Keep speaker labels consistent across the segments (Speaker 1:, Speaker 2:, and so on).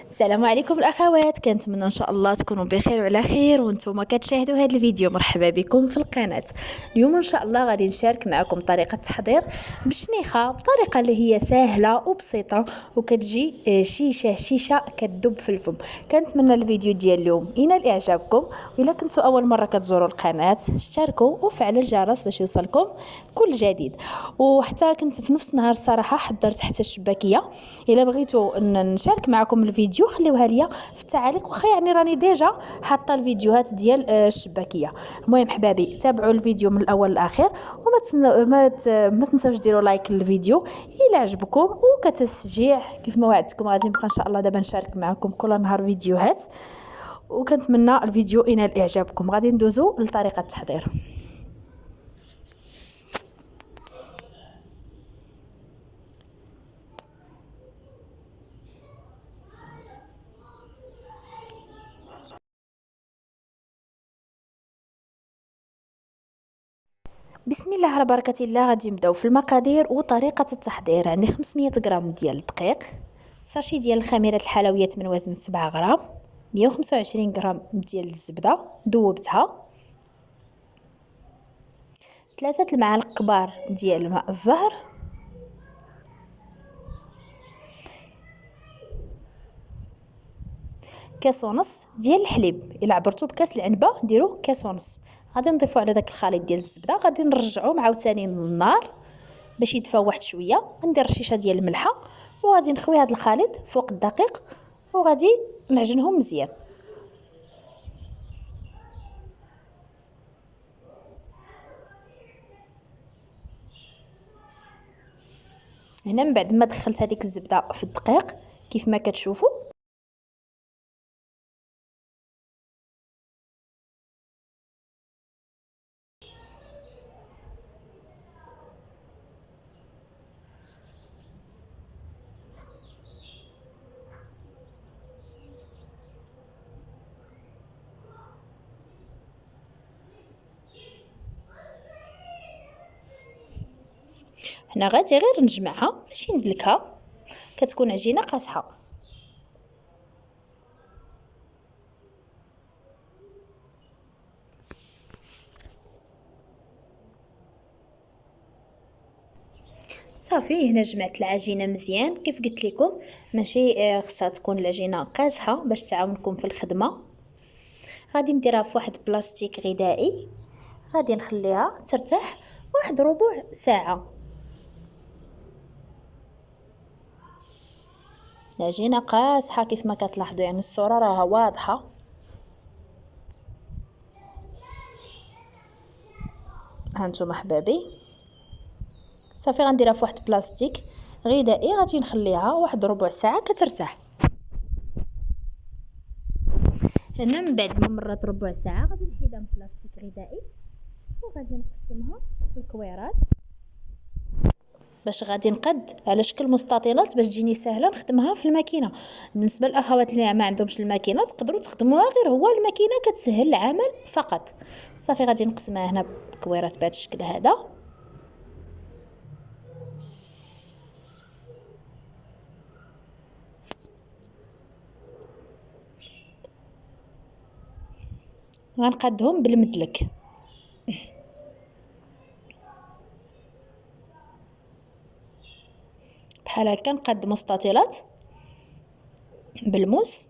Speaker 1: السلام عليكم الاخوات، كنتمنى ان شاء الله تكونوا بخير وعلى خير وانتم كتشاهدوا هذا الفيديو. مرحبا بكم في القناه. اليوم ان شاء الله غادي نشارك معكم طريقه تحضير بشنيخه بطريقه اللي هي سهله وبسيطه وكتجي شيشه كتذوب في الفم. كنتمنى الفيديو ديال اليوم ينال اعجابكم، والا كنتوا اول مره كتزوروا القناه اشتركوا وفعلوا الجرس باش يوصلكم كل جديد. وحتى كنت في نفس النهار الصراحه حضرت حتى الشباكيه. الا بغيتوا نشارك معكم الفيديو خليوها ليا في التعاليق، واخا يعني راني ديجا حاطه الفيديوهات ديال الشباكيه. المهم حبابي تابعوا الفيديو من الاول للاخر، وما ما تنساوش ديروا لايك للفيديو الا عجبكم. وكتشجيع كيف ما وعدتكم غادي نبقى ان شاء الله دابا نشارك معكم كل نهار فيديوهات، وكنتمنى الفيديو ينال اعجابكم. غادي ندوزو لطريقه التحضير. بسم الله على بركة الله. غادي نبداو في المقادير وطريقة التحضير. عندي 500 غرام ديال الدقيق، ساشي ديال الخميرة الحلويات من وزن 7 غرام، 125 غرام ديال الزبدة ذوبتها، 3 المعالق كبار ديال ماء الزهر، كاس ونص ديال الحليب. الا عبرتو بكاس العنبه ديروا كاس ونص. غادي نضيفوا على داك الخليط ديال الزبده، غادي نرجعوه عاوتاني للنار باش يدفى واحد شويه. غندير رشيشه ديال الملحه وغادي نخوي هذا الخليط فوق الدقيق وغادي نعجنهم مزيان. هنا من بعد ما دخلت هذيك الزبده في الدقيق كيف ما كتشوفوا، هنا غادي غير نجمعها ماشي ندلكها، كتكون عجينه قاصحه. صافي هنا جمعت العجينه مزيان كيف قلت لكم، ماشي خصها تكون العجينه قاصحه باش تعاونكم في الخدمه. غادي نديرها في واحد بلاستيك غذائي، غادي نخليها ترتاح واحد ربع ساعه. العجينه قاصحه كيف ما كتلاحظوا، يعني الصوره راها واضحه. هانتوما حبابي صافي غنديرها في واحد بلاستيك غذائي، غادي نخليها واحد ربع ساعه كترتاح. هنا من بعد ما مرات ربع ساعه غادي نحيدها من بلاستيك غذائي وغادي نقسمها الكويرات باش غادي نقد على شكل مستطيلات باش تجيني سهله نخدمها في الماكينه. بالنسبه للاخوات اللي ما عندهمش الماكينه تقدروا تخدموها غير هو الماكينه كتسهل العمل فقط. صافي غادي نقسمها هنا بكويرات بهذا الشكل هذا. غنقادهم بالمدلك بحال هكا، نقاد مستطيلات بالموس،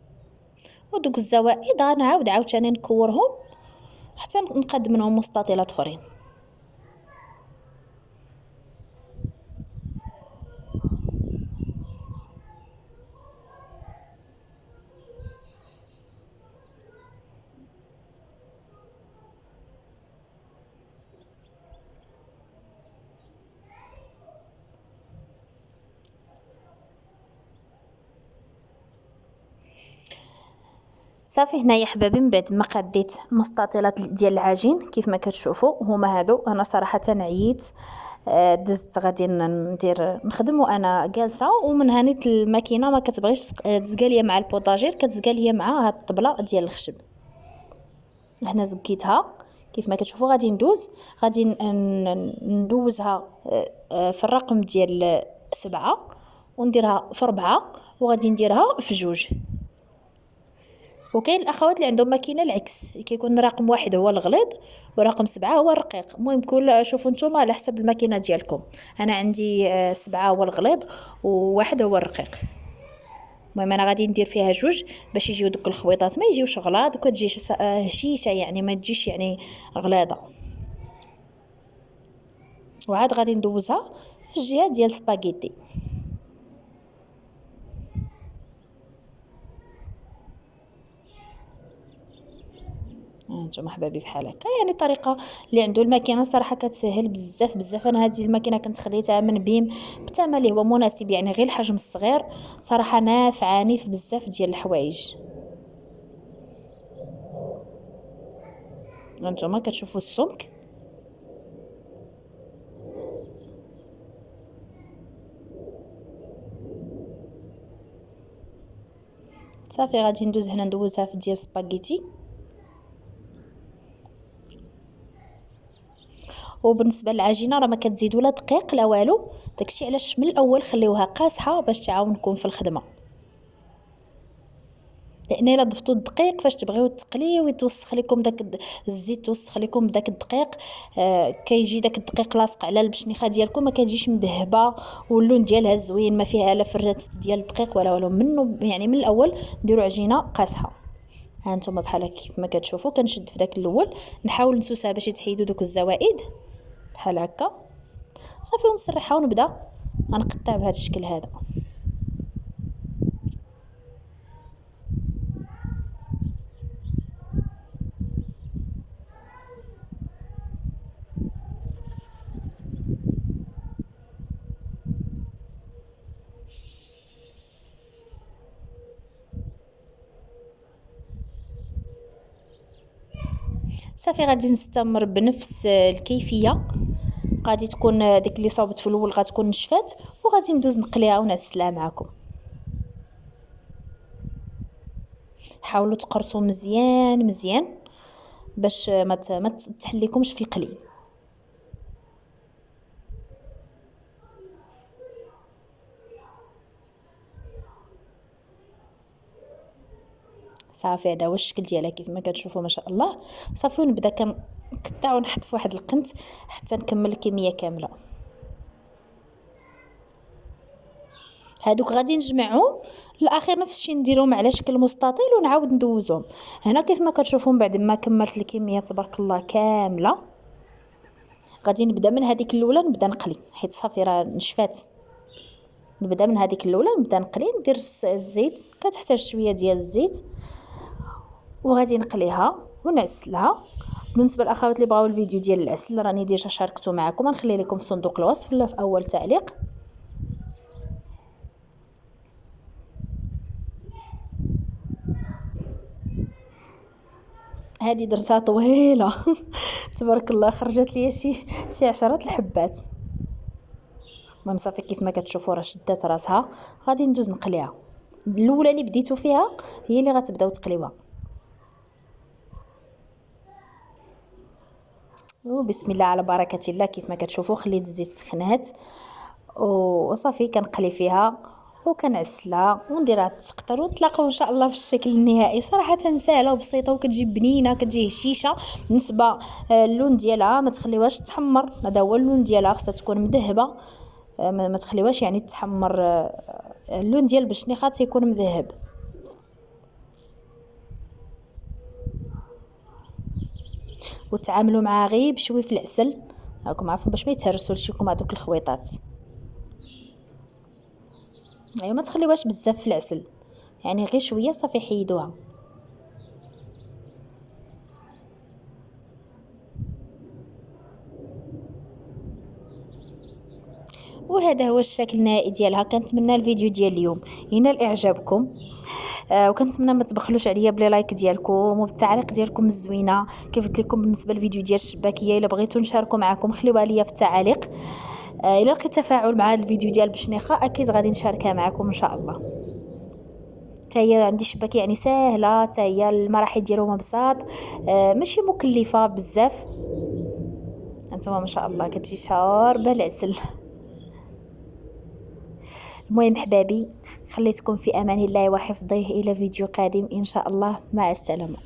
Speaker 1: ودوك الزوائد غنعاود عاوتاني نكورهم حتى نقاد منهم مستطيلات اخرين. صافي هنايا حبابي من بعد ما قديت المستطيلات ديال العجين كيف ما كتشوفوا هما هادو. انا صراحه عييت، دزت غادي ندير نخدم وانا جالسه، ومن هانيت الماكينه ما كتبغيش تزقى ليا مع البوطاجير، كتزقى ليا مع هاد الطبله ديال الخشب. هنا زكيتها كيف ما كتشوفوا. غادي ندوزها في الرقم ديال 7 ونديرها في 4 وغادي نديرها في 2. وكاين الاخوات اللي عندهم ماكينه العكس، كيكون رقم 1 هو الغليظ ورقم 7 هو الرقيق. المهم كل شوفوا نتوما على حسب الماكينه ديالكم. انا عندي 7 هو الغليظ و1 هو الرقيق. المهم انا غادي ندير فيها جوج باش يجيو دوك الخويطات ما يجيوش غلاظ وكتجيش هشيشه، يعني ما تجيش يعني غلاظه. وعاد غادي ندوزها في الجهه ديال سباغيتي. انتم حبابي بحال هكا، يعني طريقه اللي عنده الماكينه صراحه كتسهل بزاف بزاف. انا هذه الماكينه كنت خديتها من بيم بثمن اللي هو مناسب، يعني غير الحجم الصغير صراحه نافعاني في بزاف ديال الحوايج. هانتوما كتشوفوا السمك، صافي غادي ندوز هنا ندوزها في ديال سباغيتي. وبالنسبه للعجينه راه ما كتزيدوا لا دقيق لا والو، داكشي علاش من الاول خليوها قاصحه باش تعاونكم في الخدمه. لان الا ضفتوا الدقيق فاش تبغيو تقليو يتوسخ لكم داك الزيت، توسخ لكم داك الدقيق. كيجي داك الدقيق لاصق على البشنيخه ديالكم، ما كتجيش مذهبه واللون ديالها زوين، ما فيها لا فرات ديال الدقيق ولا والو. منه يعني من الاول ديروا عجينه قاصحه. ها انتم بحال هكا كيف ما كتشوفوا كنشد في داك الاول، نحاول نسوسها باش يتحيدوا دوك الزوائد بحال هكا صافي، ونسرحها ونبدا غنقطع بهذا الشكل هذا. صافي غادي نستمر بنفس الكيفيه، غادي تكون ديك اللي صاوبت في الاول غتكون نشفات، وغادي ندوز نقليها ونعسلها معكم. حاولوا تقرصوا مزيان مزيان باش ما تحليكمش في القلي. صافي هذا هو الشكل ديالها كيف ما كتشوفوا ما شاء الله. صافي ونبدا كنقطع ونحط في واحد القنت حتى نكمل الكميه كامله. هادوك غادي نجمعهم الاخير نفس الشيء نديرهم على شكل مستطيل ونعاود ندوزهم. هنا كيف ما كتشوفوا بعد ما كملت الكميه تبارك الله كامله، غادي نبدا من هذيك الاولى نبدا نقلي حيت صافي راه نشفات. نبدا من هذيك الاولى نبدا نقلي، ندير الزيت، كتحتاج شويه ديال الزيت، وغادي نقليها ونعسلها. بالنسبه للاخوات اللي بغاو الفيديو ديال العسل راني ديجا شاركته معكم، غنخلي لكم في صندوق الوصف ولا في اول تعليق. هذه درتها طويله تبارك الله، خرجت لي شي 10 الحبات. المهم صافي كيف ما كتشوفوا راه شدات راسها، غادي ندوز نقليها. الاولى اللي بديتو فيها هي اللي غتبداو تقليوها. وبسم الله على بركه الله. كيف ما كتشوفوا خليت الزيت سخنات وصافي كنقلي فيها وكنعسلها ونديرها تسقطر، ونتلاقاو ان شاء الله في الشكل النهائي. صراحه سهله وبسيطه وكتجي بنينه، كتجي هشيشه. بالنسبه اللون ديالها ما تخليوهاش تحمر، هذا هو اللون ديالها، خصها تكون مذهبه، ما تخليوهاش يعني تحمر. اللون ديال البشنيخات يكون مذهب. وتعاملوا معها غير بشوي في العسل، راكم عارفين باش ما يتهرسوا لكم هذوك الخويطات. ايوا ما تخليوهاش بزاف في العسل، يعني غير شويه صافي حيدوها. وهذا هو الشكل النهائي ديالها. كنتمنى الفيديو ديال اليوم ينال اعجابكم، وكنتمنى ما تبخلوش عليا بلي لايك ديالكم وبالتعليق ديالكم الزوينه. كيف قلت لكم بالنسبه للفيديو ديال الشباكيه الا بغيتو نشاركو معكم خليوها ليا في التعاليق. الا لقيت تفاعل مع هذا الفيديو ديال البشنيخه اكيد غادي نشاركها معكم ان شاء الله. حتى هي عندي شباكيه يعني سهله، حتى هي المراحل ديالهم بساط، ماشي مكلفه بزاف. انتما ما شاء الله كتجي شاربه العسل. المهم حبابي، خليتكم في امان الله وحفظه، الى فيديو قادم ان شاء الله، مع السلامه.